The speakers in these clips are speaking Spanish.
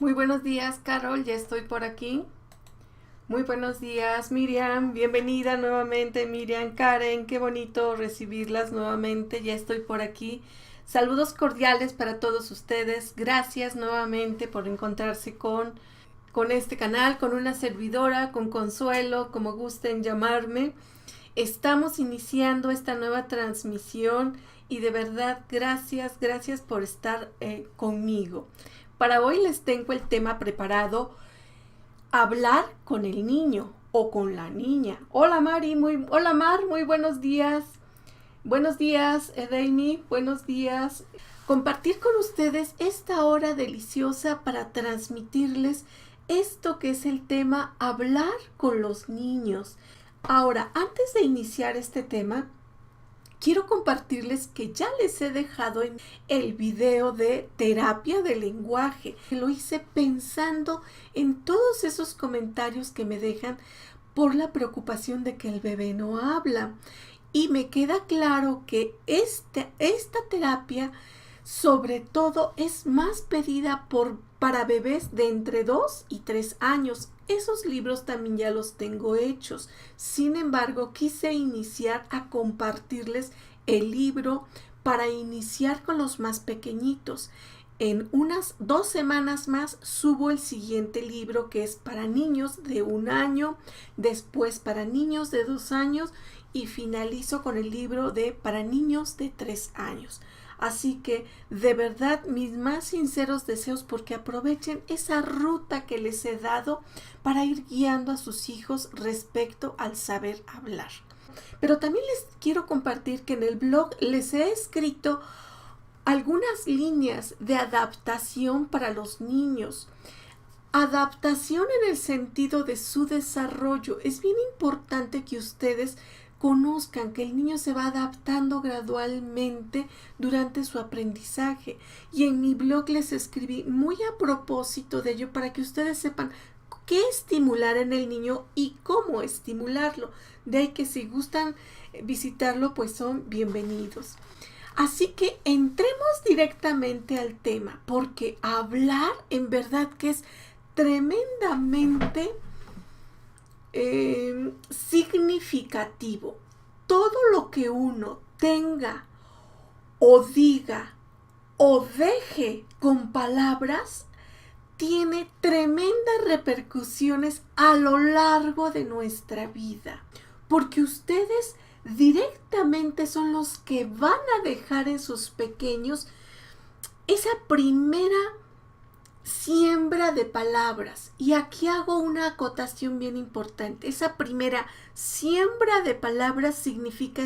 Muy buenos días, Carol, ya estoy por aquí. Muy buenos días, Miriam, bienvenida nuevamente, Miriam, Karen, qué bonito recibirlas nuevamente, ya estoy por aquí. Saludos cordiales para todos ustedes, gracias nuevamente por encontrarse con este canal, con una servidora, con Consuelo, como gusten llamarme. Estamos iniciando esta nueva transmisión y de verdad gracias por estar conmigo. Para hoy les tengo el tema preparado, hablar con el niño o con la niña. Hola Mar, muy buenos días. Buenos días, Edeini, buenos días. Compartir con ustedes esta hora deliciosa para transmitirles esto que es el tema hablar con los niños. Ahora, antes de iniciar este tema, quiero compartirles que ya les he dejado en el video de terapia de lenguaje. Lo hice pensando en todos esos comentarios que me dejan por la preocupación de que el bebé no habla. Y me queda claro que esta terapia sobre todo es más pedida para bebés de entre 2 y 3 años. Esos libros también ya los tengo hechos. Sin embargo, quise iniciar a compartirles el libro para iniciar con los más pequeñitos. En unas 2 semanas más subo el siguiente libro que es para niños de 1 año, después para niños de 2 años y finalizo con el libro de para niños de 3 años. Así que de verdad mis más sinceros deseos porque aprovechen esa ruta que les he dado para ir guiando a sus hijos respecto al saber hablar. Pero también les quiero compartir que en el blog les he escrito algunas líneas de adaptación para los niños. Adaptación en el sentido de su desarrollo. Es bien importante que ustedes conozcan que el niño se va adaptando gradualmente durante su aprendizaje. Y en mi blog les escribí muy a propósito de ello para que ustedes sepan qué estimular en el niño y cómo estimularlo. De ahí que si gustan visitarlo, pues son bienvenidos. Así que entremos directamente al tema, porque hablar en verdad que es tremendamente significativo. Todo lo que uno tenga o diga o deje con palabras tiene tremendas repercusiones a lo largo de nuestra vida, porque ustedes directamente son los que van a dejar en sus pequeños esa primera siembra de palabras. Y aquí hago una acotación bien importante. Esa primera siembra de palabras significa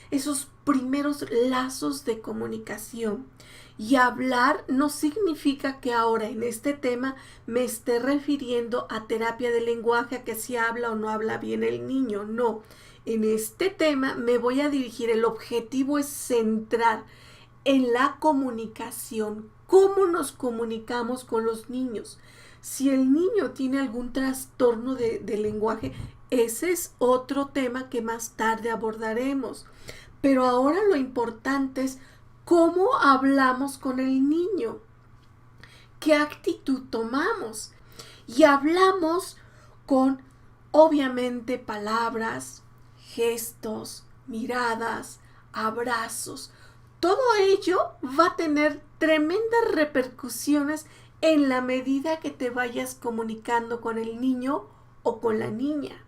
esos primeros lazos de comunicación. Y hablar no significa que ahora en este tema me esté refiriendo a terapia de lenguaje, a que si habla o no habla bien el niño. No, en este tema me voy a dirigir, el objetivo es centrar en la comunicación, cómo nos comunicamos con los niños. Si el niño tiene algún trastorno de lenguaje, ese es otro tema que más tarde abordaremos. Pero ahora lo importante es cómo hablamos con el niño, qué actitud tomamos. Y hablamos con, obviamente, palabras, gestos, miradas, abrazos. Todo ello va a tener tremendas repercusiones en la medida que te vayas comunicando con el niño o con la niña.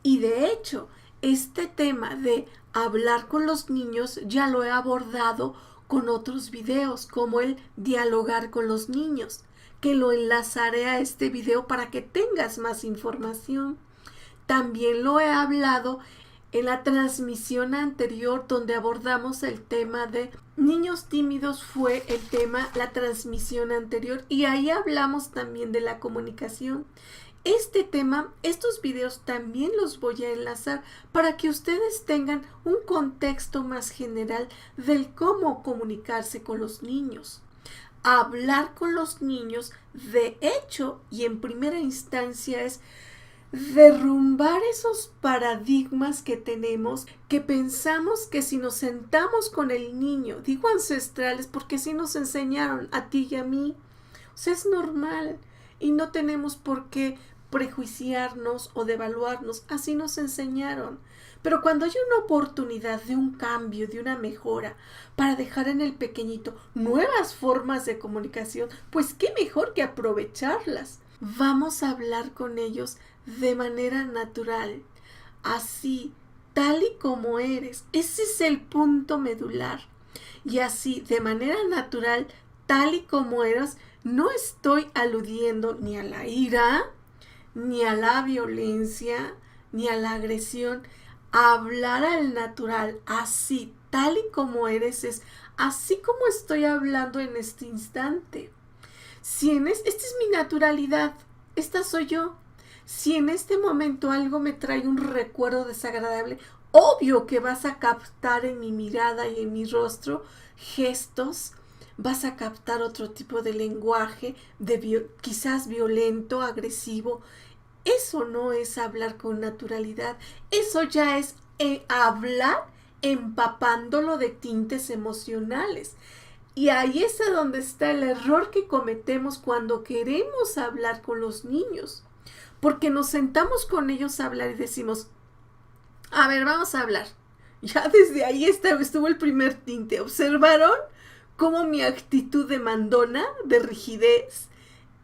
Y de hecho, este tema de hablar con los niños ya lo he abordado con otros videos, como el dialogar con los niños, que lo enlazaré a este video para que tengas más información. También lo he hablado en la transmisión anterior donde abordamos el tema de niños tímidos, fue el tema, la transmisión anterior, y ahí hablamos también de la comunicación. Este tema, estos videos también los voy a enlazar para que ustedes tengan un contexto más general del cómo comunicarse con los niños. Hablar con los niños, de hecho, y en primera instancia es derrumbar esos paradigmas que tenemos, que pensamos que si nos sentamos con el niño, digo ancestrales porque así nos enseñaron a ti y a mí, o sea, es normal y no tenemos por qué prejuiciarnos o devaluarnos. Así nos enseñaron. Pero cuando hay una oportunidad de un cambio, de una mejora, para dejar en el pequeñito nuevas formas de comunicación, pues qué mejor que aprovecharlas. Vamos a hablar con ellos de manera natural, así, tal y como eres. Ese es el punto medular. Y así, de manera natural, tal y como eres, no estoy aludiendo ni a la ira, ni a la violencia, ni a la agresión. Hablar al natural, así, tal y como eres, es así como estoy hablando en este instante. Esta es mi naturalidad, esta soy yo. Si en este momento algo me trae un recuerdo desagradable, obvio que vas a captar en mi mirada y en mi rostro gestos, vas a captar otro tipo de lenguaje, quizás violento, agresivo. Eso no es hablar con naturalidad, eso ya es hablar empapándolo de tintes emocionales. Y ahí es donde está el error que cometemos cuando queremos hablar con los niños. Porque nos sentamos con ellos a hablar y decimos, a ver, vamos a hablar. Ya desde ahí estuvo el primer tinte. ¿Observaron cómo mi actitud de mandona, de rigidez?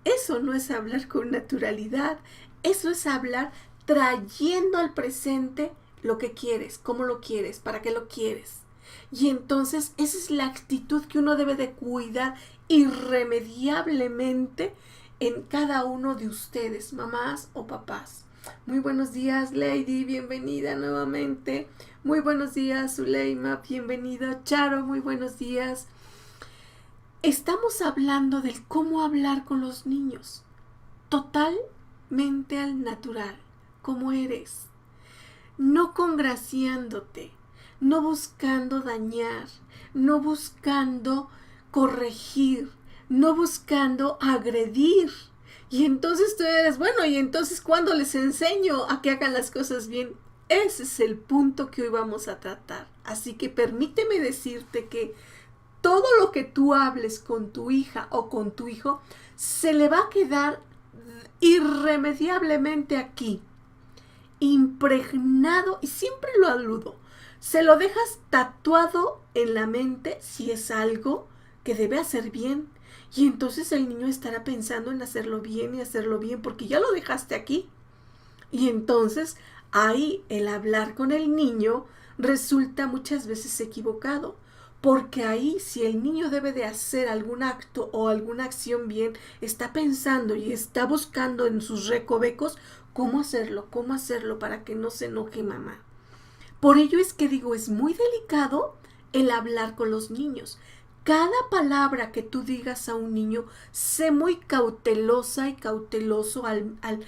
Eso no es hablar con naturalidad. Eso es hablar trayendo al presente lo que quieres, cómo lo quieres, para qué lo quieres. Y entonces esa es la actitud que uno debe de cuidar irremediablemente en cada uno de ustedes, mamás o papás. Muy buenos días, Lady, bienvenida nuevamente. Muy buenos días, Zuleima, bienvenida. Charo, muy buenos días. Estamos hablando del cómo hablar con los niños. Totalmente al natural, como eres. No congraciándote, no buscando dañar, no buscando corregir, no buscando agredir. Y entonces tú eres, bueno, y entonces ¿cuándo les enseño a que hagan las cosas bien? Ese es el punto que hoy vamos a tratar. Así que permíteme decirte que todo lo que tú hables con tu hija o con tu hijo se le va a quedar irremediablemente aquí, impregnado, y siempre lo aludo. Se lo dejas tatuado en la mente si es algo que debe hacer bien. Y entonces el niño estará pensando en hacerlo bien y hacerlo bien porque ya lo dejaste aquí. Y entonces ahí el hablar con el niño resulta muchas veces equivocado. Porque ahí si el niño debe de hacer algún acto o alguna acción bien, está pensando y está buscando en sus recovecos cómo hacerlo para que no se enoje mamá. Por ello es que digo, es muy delicado el hablar con los niños. Cada palabra que tú digas a un niño, sé muy cautelosa y cauteloso al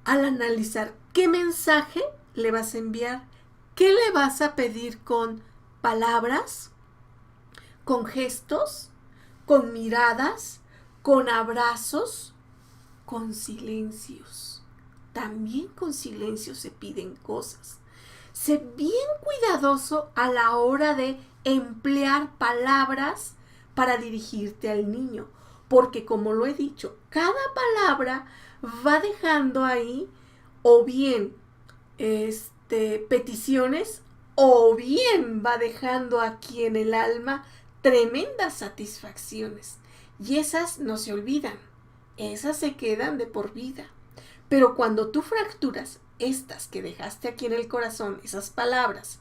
analizar qué mensaje le vas a enviar, qué le vas a pedir con palabras, con gestos, con miradas, con abrazos, con silencios. También con silencios se piden cosas. Sé bien cuidadoso a la hora de emplear palabras para dirigirte al niño, porque como lo he dicho, cada palabra va dejando ahí o bien peticiones o bien va dejando aquí en el alma tremendas satisfacciones. Y esas no se olvidan, esas se quedan de por vida. Pero cuando tú fracturas estas que dejaste aquí en el corazón, esas palabras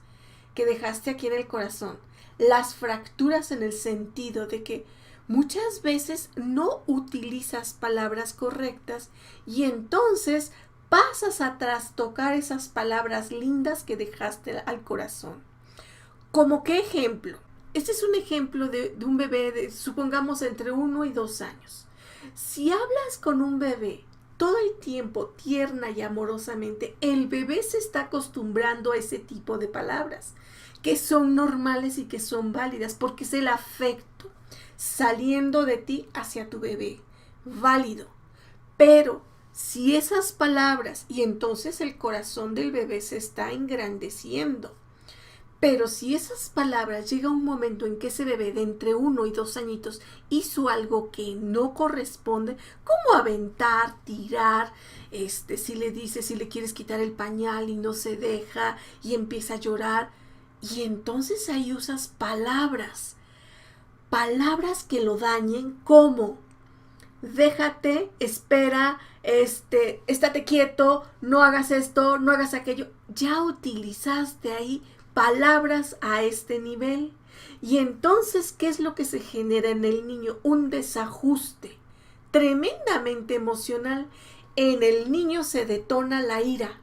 que dejaste aquí en el corazón, las fracturas en el sentido de que muchas veces no utilizas palabras correctas y entonces pasas a trastocar esas palabras lindas que dejaste al corazón. ¿Como qué ejemplo? Este es un ejemplo de un bebé de, supongamos, entre 1 y 2 años. Si hablas con un bebé todo el tiempo tierna y amorosamente, el bebé se está acostumbrando a ese tipo de palabras que son normales y que son válidas porque es el afecto saliendo de ti hacia tu bebé, válido. Pero si esas palabras, y entonces el corazón del bebé se está engrandeciendo, Pero si esas palabras llega un momento en que ese bebé de entre 1 y 2 añitos hizo algo que no corresponde, como aventar, tirar, si le dices, si le quieres quitar el pañal y no se deja y empieza a llorar, y entonces ahí usas palabras que lo dañen, como déjate, espera, estate quieto, no hagas esto, no hagas aquello. Ya utilizaste ahí palabras a este nivel. Y entonces, ¿qué es lo que se genera en el niño? Un desajuste tremendamente emocional. En el niño se detona la ira,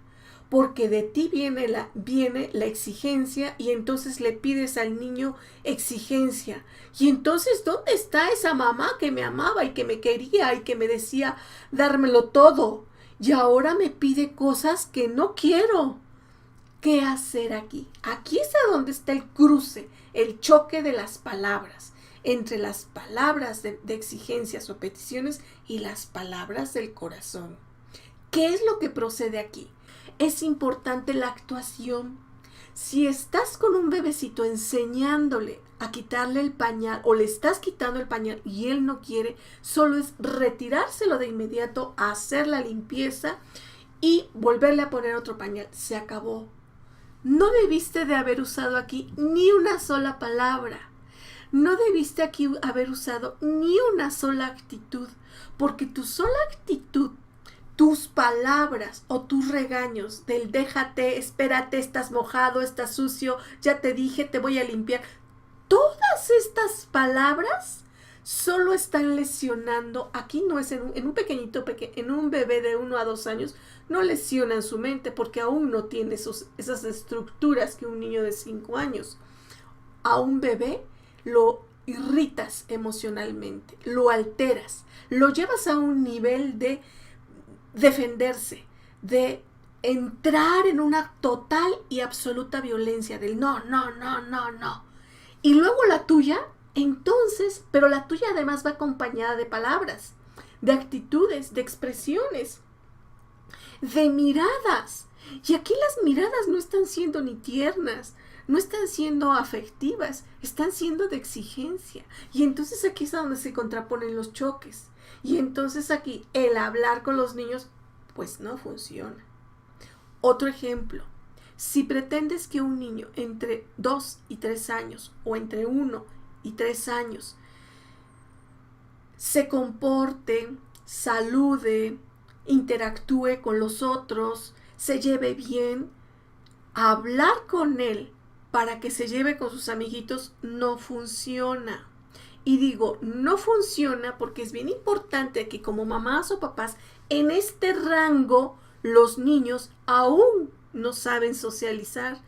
porque de ti viene la exigencia, y entonces le pides al niño exigencia. Y entonces, ¿dónde está esa mamá que me amaba y que me quería y que me decía dármelo todo? Y ahora me pide cosas que no quiero. ¿Qué hacer aquí? Aquí es a donde está el cruce, el choque de las palabras, entre las palabras de exigencias o peticiones y las palabras del corazón. ¿Qué es lo que procede aquí? Es importante la actuación. Si estás con un bebecito enseñándole a quitarle el pañal, o le estás quitando el pañal y él no quiere, solo es retirárselo de inmediato, hacer la limpieza y volverle a poner otro pañal. Se acabó. No debiste de haber usado aquí ni una sola palabra. No debiste aquí haber usado ni una sola actitud, porque tu sola actitud, tus palabras o tus regaños del déjate, espérate, estás mojado, estás sucio, ya te dije, te voy a limpiar, todas estas palabras solo están lesionando. Aquí no es en un pequeñito, en un bebé de 1 a 2 años, no lesionan su mente porque aún no tiene esas estructuras que un niño de 5 años. A un bebé lo irritas emocionalmente, lo alteras, lo llevas a un nivel de defenderse, de entrar en una total y absoluta violencia del no, no, no, no, no. Y luego la tuya, entonces, pero la tuya además va acompañada de palabras, de actitudes, de expresiones, de miradas. Y aquí las miradas no están siendo ni tiernas, no están siendo afectivas, están siendo de exigencia. Y entonces aquí es donde se contraponen los choques. Y entonces aquí el hablar con los niños pues no funciona. Otro ejemplo, si pretendes que un niño entre 2 y 3 años o entre 1 y 3 años se comporte, salude, interactúe con los otros, se lleve bien, hablar con él para que se lleve con sus amiguitos no funciona. Y digo, no funciona porque es bien importante que como mamás o papás en este rango los niños aún no saben socializar,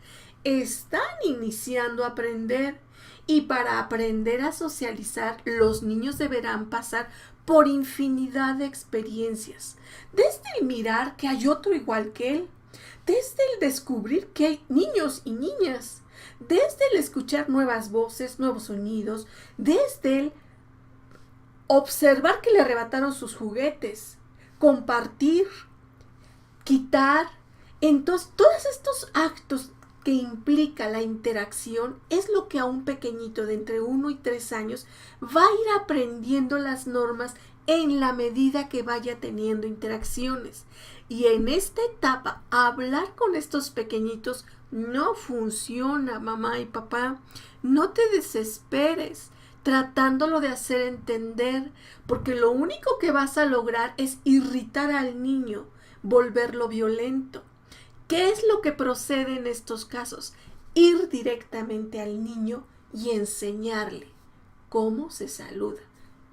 están iniciando a aprender, y para aprender a socializar los niños deberán pasar por infinidad de experiencias, desde el mirar que hay otro igual que él, desde el descubrir que hay niños y niñas, desde el escuchar nuevas voces, nuevos sonidos, desde el observar que le arrebataron sus juguetes, compartir, quitar. Entonces, todos estos actos que implica la interacción es lo que a un pequeñito de entre 1 y 3 años va a ir aprendiendo las normas en la medida que vaya teniendo interacciones. Y en esta etapa, hablar con estos pequeñitos no funciona, mamá y papá. No te desesperes tratándolo de hacer entender, porque lo único que vas a lograr es irritar al niño, volverlo violento. ¿Qué es lo que procede en estos casos? Ir directamente al niño y enseñarle cómo se saluda.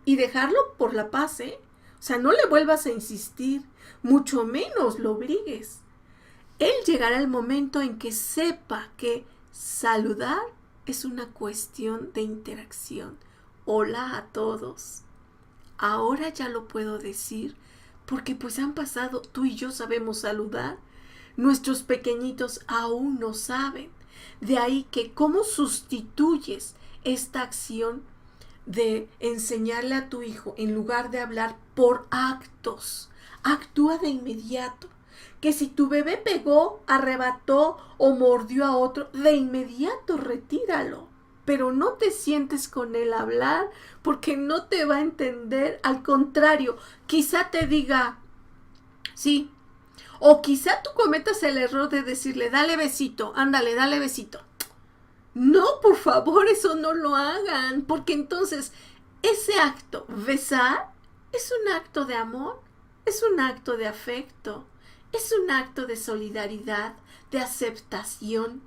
Y dejarlo por la paz, ¿eh? O sea, no le vuelvas a insistir, mucho menos lo obligues. Él llegará el momento en que sepa que saludar es una cuestión de interacción. Hola a todos. Ahora ya lo puedo decir porque pues han pasado, tú y yo sabemos saludar. Nuestros pequeñitos aún no saben. De ahí que cómo sustituyes esta acción de enseñarle a tu hijo en lugar de hablar por actos. Actúa de inmediato. que si tu bebé pegó, arrebató o mordió a otro, de inmediato retíralo. Pero no te sientes con él a hablar porque no te va a entender. Al contrario, quizá te diga, sí. O quizá tú cometas el error de decirle, dale besito, ándale, dale besito. No, por favor, eso no lo hagan, porque entonces ese acto, besar, es un acto de amor, es un acto de afecto, es un acto de solidaridad, de aceptación.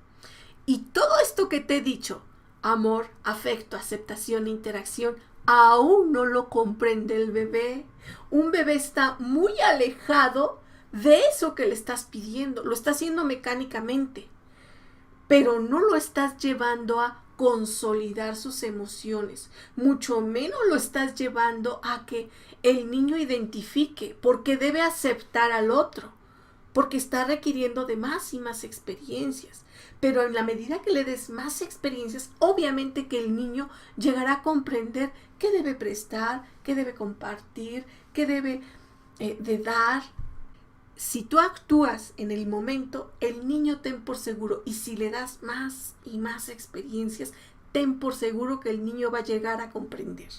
Y todo esto que te he dicho, amor, afecto, aceptación, interacción, aún no lo comprende el bebé. Un bebé está muy alejado de eso que le estás pidiendo, lo está haciendo mecánicamente, pero no lo estás llevando a consolidar sus emociones, mucho menos lo estás llevando a que el niño identifique, porque debe aceptar al otro, porque está requiriendo de más y más experiencias. Pero en la medida que le des más experiencias, obviamente que el niño llegará a comprender qué debe prestar, qué debe compartir, qué debe de dar. Si tú actúas en el momento, el niño ten por seguro, y si le das más y más experiencias, ten por seguro que el niño va a llegar a comprender.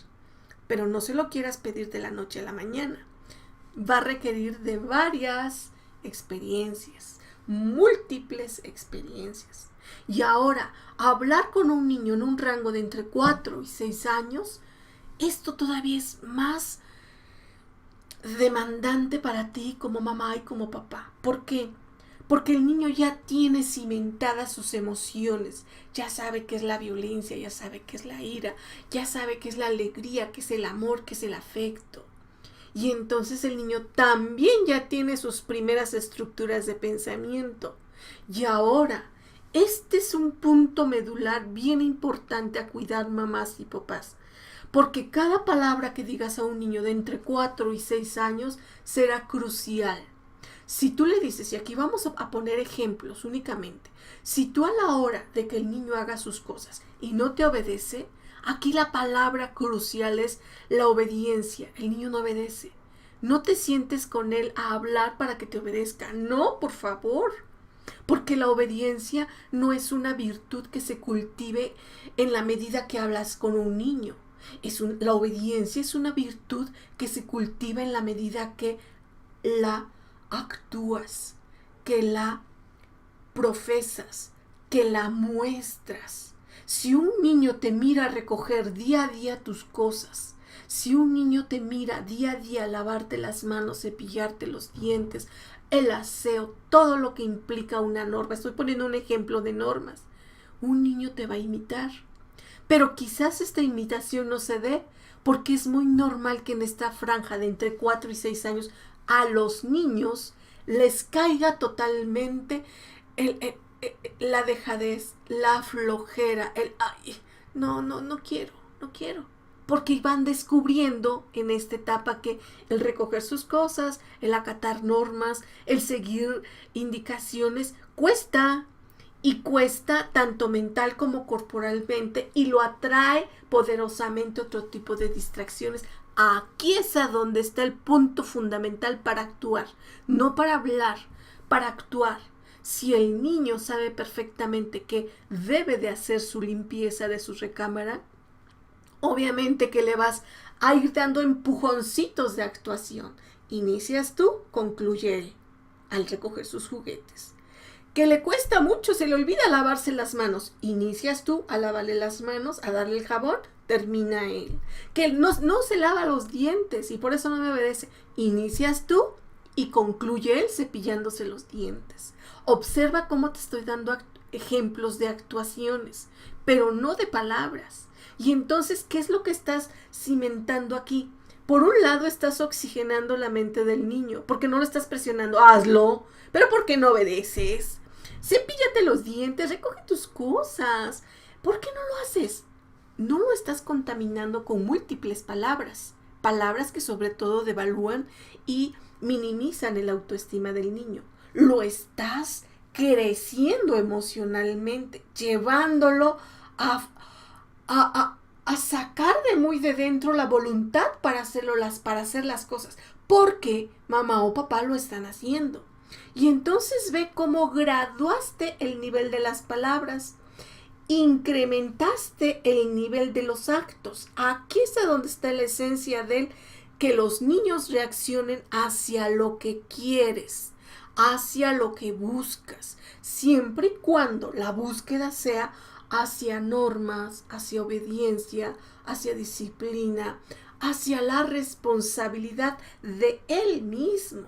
Pero no se lo quieras pedir de la noche a la mañana. Va a requerir de varias experiencias, múltiples experiencias. Y ahora, hablar con un niño en un rango de entre 4 y 6 años, esto todavía es más demandante para ti como mamá y como papá. ¿Por qué? Porque el niño ya tiene cimentadas sus emociones, ya sabe qué es la violencia, ya sabe qué es la ira, ya sabe qué es la alegría, qué es el amor, qué es el afecto. Y entonces el niño también ya tiene sus primeras estructuras de pensamiento. Y ahora, este es un punto medular bien importante a cuidar, mamás y papás. Porque cada palabra que digas a un niño de entre 4 y 6 años será crucial. Si tú le dices, y aquí vamos a poner ejemplos únicamente, si tú a la hora de que el niño haga sus cosas y no te obedece, aquí la palabra crucial es la obediencia. El niño no obedece. No te sientes con él a hablar para que te obedezca. No, por favor. Porque la obediencia no es una virtud que se cultive en la medida que hablas con un niño. La obediencia es una virtud que se cultiva en la medida que la actúas, que la profesas, que la muestras. Si un niño te mira recoger día a día tus cosas, si un niño te mira día a día lavarte las manos, cepillarte los dientes, el aseo, todo lo que implica una norma, estoy poniendo un ejemplo de normas, un niño te va a imitar. Pero quizás esta imitación no se dé porque es muy normal que en esta franja de entre 4 y 6 años a los niños les caiga totalmente la dejadez, la flojera, no quiero. Porque van descubriendo en esta etapa que el recoger sus cosas, el acatar normas, el seguir indicaciones, cuesta. Y cuesta tanto mental como corporalmente y lo atrae poderosamente otro tipo de distracciones. Aquí es a donde está el punto fundamental para actuar, no para hablar, para actuar. Si el niño sabe perfectamente que debe de hacer su limpieza de su recámara, obviamente que le vas a ir dando empujoncitos de actuación. Inicias tú, concluye él al recoger sus juguetes. Que le cuesta mucho, se le olvida lavarse las manos. Inicias tú a lavarle las manos, a darle el jabón, termina él. Que no se lava los dientes y por eso no me obedece. Inicias tú y concluye él cepillándose los dientes. Observa cómo te estoy dando ejemplos de actuaciones, pero no de palabras. Y entonces, ¿qué es lo que estás cimentando aquí? Por un lado, estás oxigenando la mente del niño, porque no lo estás presionando, hazlo, pero ¿por qué no obedeces? Cepíllate los dientes, recoge tus cosas. ¿Por qué no lo haces? No lo estás contaminando con múltiples palabras, palabras que sobre todo devalúan y minimizan el autoestima del niño. Lo estás creciendo emocionalmente, llevándolo a sacar de muy de dentro la voluntad para hacer las cosas, porque mamá o papá lo están haciendo. Y entonces ve cómo graduaste el nivel de las palabras, incrementaste el nivel de los actos. Aquí es a donde está la esencia del que los niños reaccionen hacia lo que quieres, hacia lo que buscas, siempre y cuando la búsqueda sea hacia normas, hacia obediencia, hacia disciplina, hacia la responsabilidad de él mismo.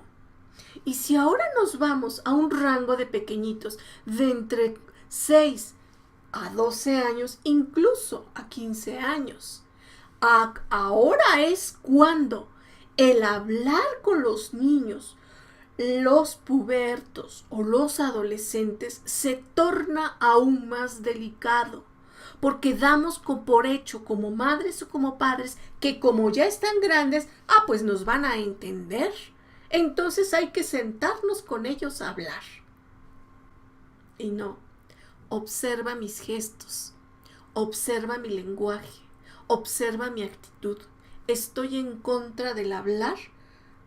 Y si ahora nos vamos a un rango de pequeñitos de entre 6 a 12 años, incluso a 15 años, ahora es cuando el hablar con los niños, los pubertos o los adolescentes se torna aún más delicado, porque damos por hecho como madres o como padres que como ya están grandes, pues nos van a entender. Entonces hay que sentarnos con ellos a hablar. Y no, observa mis gestos, observa mi lenguaje, observa mi actitud. Estoy en contra del hablar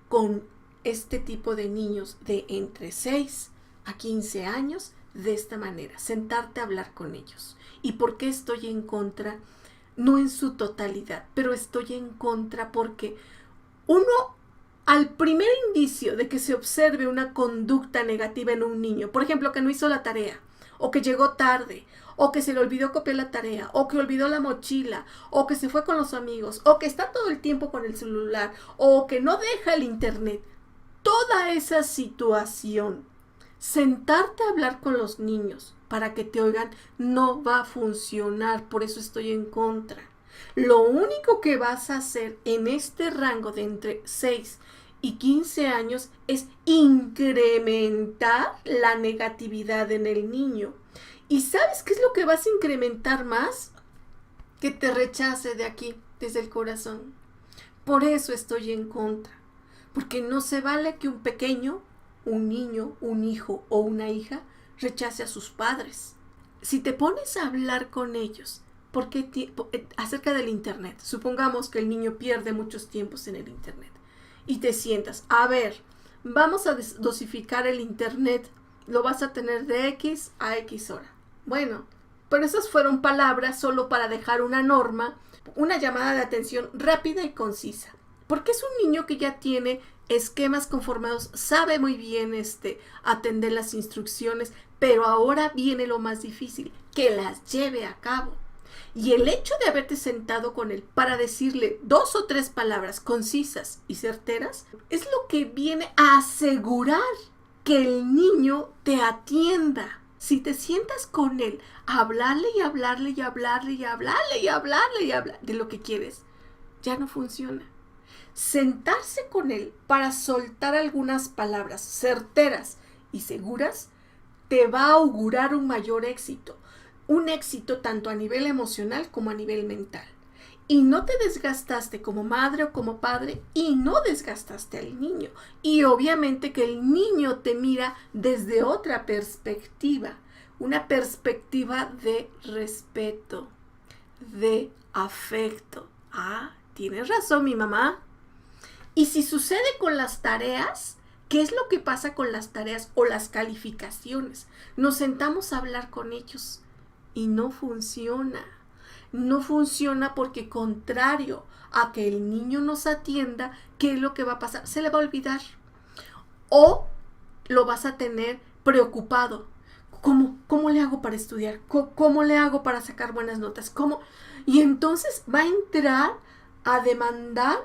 con este tipo de niños de entre 6 a 15 años de esta manera, sentarte a hablar con ellos. ¿Y por qué estoy en contra? No en su totalidad, pero estoy en contra porque al primer indicio de que se observe una conducta negativa en un niño, por ejemplo, que no hizo la tarea, o que llegó tarde, o que se le olvidó copiar la tarea, o que olvidó la mochila, o que se fue con los amigos, o que está todo el tiempo con el celular, o que no deja el internet, toda esa situación, sentarte a hablar con los niños para que te oigan no va a funcionar, por eso estoy en contra. Lo único que vas a hacer en este rango de entre 6 y 15 años es incrementar la negatividad en el niño. ¿Y sabes qué es lo que vas a incrementar más? Que te rechace de aquí, desde el corazón. Por eso estoy en contra. Porque no se vale que un pequeño, un niño, un hijo o una hija rechace a sus padres. Si te pones a hablar con ellos acerca del internet, supongamos que el niño pierde muchos tiempos en el internet y te sientas, a ver, vamos a dosificar el internet, lo vas a tener de X a X hora. Bueno, pero esas fueron palabras solo para dejar una norma, una llamada de atención rápida y concisa. Porque es un niño que ya tiene esquemas conformados, sabe muy bien atender las instrucciones, pero ahora viene lo más difícil, que las lleve a cabo. Y el hecho de haberte sentado con él para decirle 2 o 3 palabras concisas y certeras es lo que viene a asegurar que el niño te atienda. Si te sientas con él a hablarle y hablarle y hablarle y hablarle y hablarle y hablar de lo que quieres, ya no funciona. Sentarse con él para soltar algunas palabras certeras y seguras te va a augurar un mayor éxito. Un éxito tanto a nivel emocional como a nivel mental. Y no te desgastaste como madre o como padre y no desgastaste al niño. Y obviamente que el niño te mira desde otra perspectiva. Una perspectiva de respeto, de afecto. Tienes razón mi mamá. Y si sucede con las tareas, ¿qué es lo que pasa con las tareas o las calificaciones? Nos sentamos a hablar con ellos y no funciona. No funciona porque contrario a que el niño nos atienda, ¿qué es lo que va a pasar? Se le va a olvidar. O lo vas a tener preocupado. ¿Cómo le hago para estudiar? ¿Cómo le hago para sacar buenas notas? ¿Cómo? Y entonces va a entrar a demandar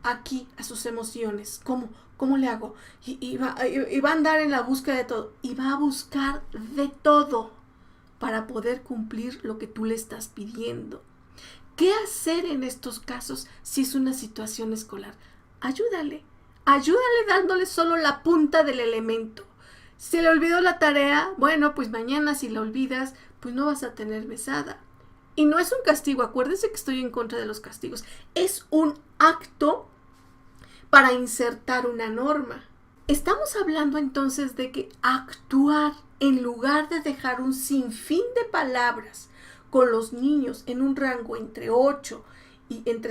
aquí a sus emociones. ¿Cómo le hago? Y va a andar en la búsqueda de todo. Y va a buscar de todo para poder cumplir lo que tú le estás pidiendo. ¿Qué hacer en estos casos si es una situación escolar? Ayúdale dándole solo la punta del elemento. ¿Se le olvidó la tarea? Bueno, pues mañana si la olvidas, pues no vas a tener mesada. Y no es un castigo, acuérdense que estoy en contra de los castigos. Es un acto para insertar una norma. Estamos hablando entonces de que actuar en lugar de dejar un sinfín de palabras con los niños en un rango entre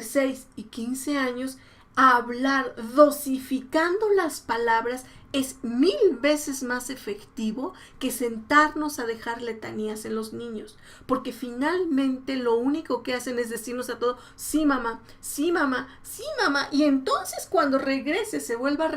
6 y 15 años, hablar dosificando las palabras es 1000 veces más efectivo que sentarnos a dejar letanías en los niños, porque finalmente lo único que hacen es decirnos a todos, sí mamá, sí mamá, sí mamá, y entonces cuando regrese se vuelva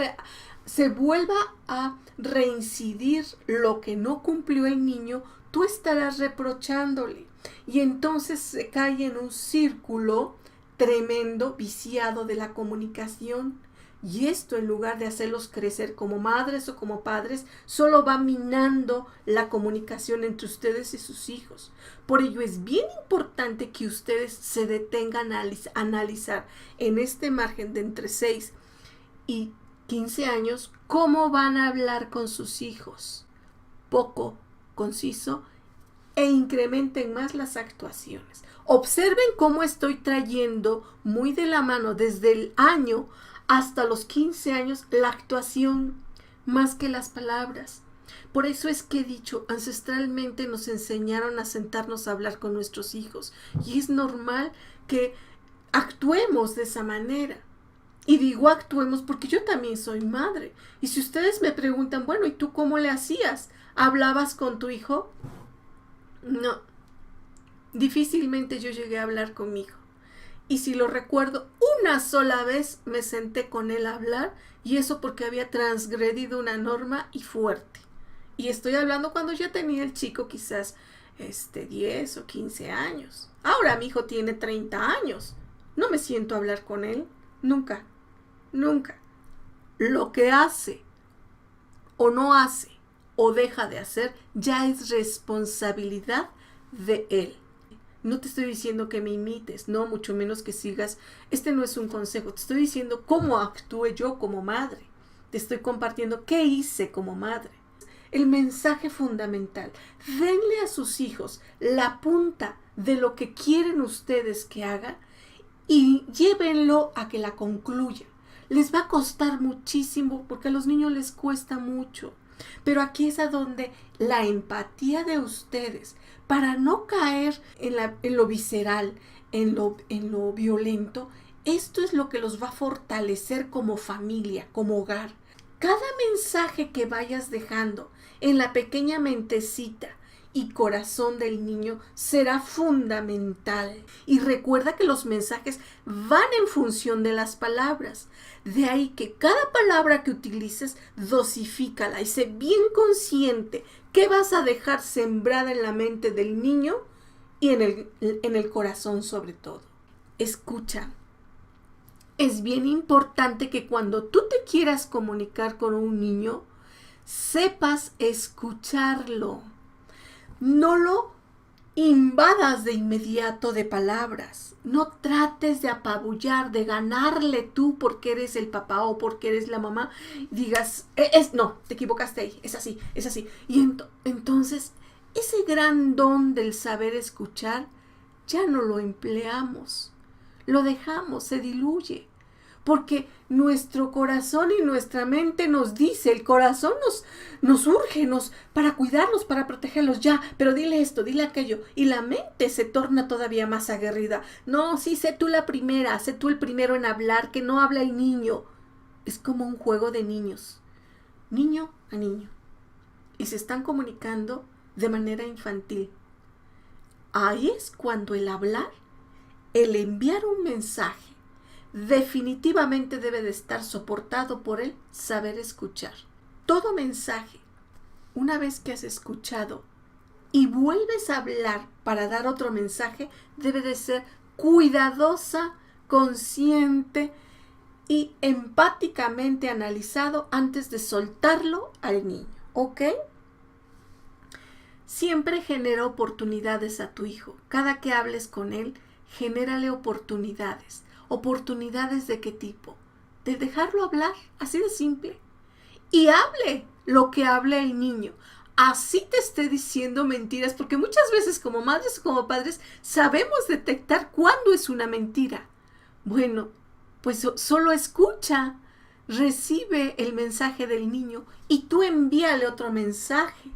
a reincidir lo que no cumplió el niño, tú estarás reprochándole, y entonces se cae en un círculo tremendo, viciado de la comunicación. Y esto, en lugar de hacerlos crecer como madres o como padres, solo va minando la comunicación entre ustedes y sus hijos. Por ello es bien importante que ustedes se detengan a analizar en este margen de entre 6 y 15 años cómo van a hablar con sus hijos. Poco, conciso, e incrementen más las actuaciones. Observen cómo estoy trayendo muy de la mano desde el año hasta los 15 años la actuación más que las palabras. Por eso es que he dicho, ancestralmente nos enseñaron a sentarnos a hablar con nuestros hijos y es normal que actuemos de esa manera. Y digo actuemos porque yo también soy madre. Y si ustedes me preguntan, bueno, ¿y tú cómo le hacías? ¿Hablabas con tu hijo? No, difícilmente yo llegué a hablar con mi hijo. Y si lo recuerdo, una sola vez me senté con él a hablar, y eso porque había transgredido una norma y fuerte. Y estoy hablando cuando ya tenía el chico quizás 10 o 15 años. Ahora mi hijo tiene 30 años. No me siento a hablar con él. Nunca, nunca. Lo que hace o no hace o deja de hacer ya es responsabilidad de él. No te estoy diciendo que me imites, no, mucho menos que sigas. Este no es un consejo, te estoy diciendo cómo actúe yo como madre. Te estoy compartiendo qué hice como madre. El mensaje fundamental, denle a sus hijos la punta de lo que quieren ustedes que haga y llévenlo a que la concluya. Les va a costar muchísimo porque a los niños les cuesta mucho. Pero aquí es a donde la empatía de ustedes, para no caer en lo visceral, en lo violento, esto es lo que los va a fortalecer como familia, como hogar. Cada mensaje que vayas dejando en la pequeña mentecita y corazón del niño será fundamental. Y recuerda que los mensajes van en función de las palabras. De ahí que cada palabra que utilices, dosifícala y sé bien consciente que vas a dejar sembrada en la mente del niño y en el corazón sobre todo. Escucha. Es bien importante que cuando tú te quieras comunicar con un niño, sepas escucharlo. No lo invadas de inmediato de palabras. No trates de apabullar, de ganarle tú porque eres el papá o porque eres la mamá. Digas, no, te equivocaste ahí, es así, es así. Y entonces, ese gran don del saber escuchar, ya no lo empleamos. Lo dejamos, se diluye. Porque nuestro corazón y nuestra mente nos dice, el corazón nos urge para cuidarlos, para protegerlos, ya, pero dile esto, dile aquello, y la mente se torna todavía más aguerrida. No, sí, sé tú la primera, sé tú el primero en hablar, que no habla el niño. Es como un juego de niños, niño a niño, y se están comunicando de manera infantil. Ahí es cuando el hablar, el enviar un mensaje, definitivamente debe de estar soportado por el saber escuchar. Todo mensaje, una vez que has escuchado y vuelves a hablar para dar otro mensaje, debe de ser cuidadosa, consciente y empáticamente analizado antes de soltarlo al niño, ¿ok? Siempre genera oportunidades a tu hijo. Cada que hables con él, genérale oportunidades. ¿Oportunidades de qué tipo? De dejarlo hablar, así de simple. Y hable lo que hable el niño. Así te esté diciendo mentiras, porque muchas veces como madres o como padres sabemos detectar cuándo es una mentira. Bueno, pues solo escucha, recibe el mensaje del niño y tú envíale otro mensaje.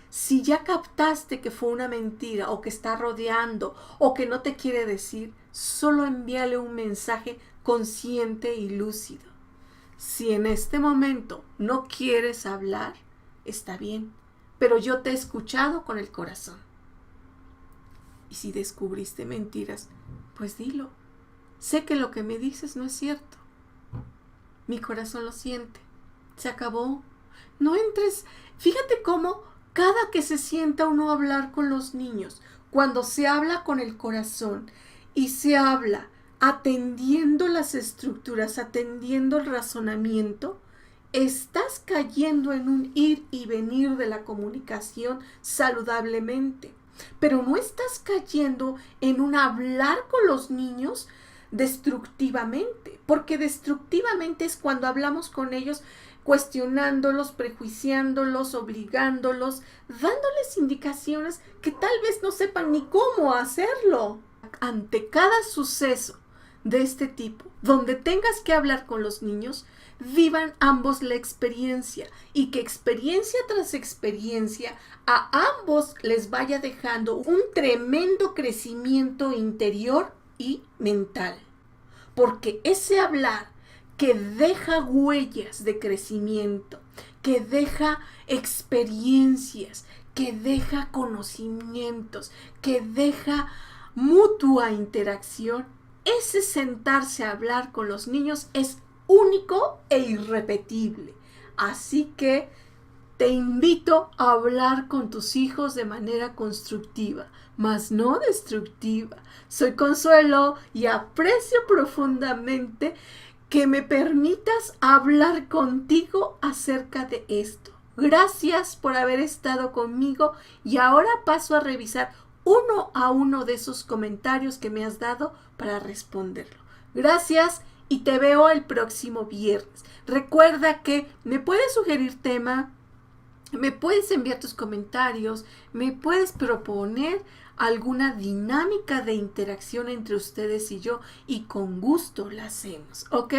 Si ya captaste que fue una mentira o que está rodeando o que no te quiere decir, solo envíale un mensaje consciente y lúcido. Si en este momento no quieres hablar, está bien, pero yo te he escuchado con el corazón. Y si descubriste mentiras, pues dilo. Sé que lo que me dices no es cierto. Mi corazón lo siente. Se acabó. No entres. Fíjate cómo cada que se sienta uno a hablar con los niños, cuando se habla con el corazón y se habla atendiendo las estructuras, atendiendo el razonamiento, estás cayendo en un ir y venir de la comunicación saludablemente. Pero no estás cayendo en un hablar con los niños destructivamente, porque destructivamente es cuando hablamos con ellos cuestionándolos, prejuiciándolos, obligándolos, dándoles indicaciones que tal vez no sepan ni cómo hacerlo. Ante cada suceso de este tipo, donde tengas que hablar con los niños, vivan ambos la experiencia y que experiencia tras experiencia a ambos les vaya dejando un tremendo crecimiento interior y mental. Porque ese hablar que deja huellas de crecimiento, que deja experiencias, que deja conocimientos, que deja mutua interacción, ese sentarse a hablar con los niños es único e irrepetible. Así que te invito a hablar con tus hijos de manera constructiva, mas no destructiva. Soy Consuelo y aprecio profundamente que me permitas hablar contigo acerca de esto. Gracias por haber estado conmigo y ahora paso a revisar uno a uno de esos comentarios que me has dado para responderlo. Gracias y te veo el próximo viernes. Recuerda que me puedes sugerir tema, me puedes enviar tus comentarios, me puedes proponer alguna dinámica de interacción entre ustedes y yo y con gusto la hacemos, ¿ok?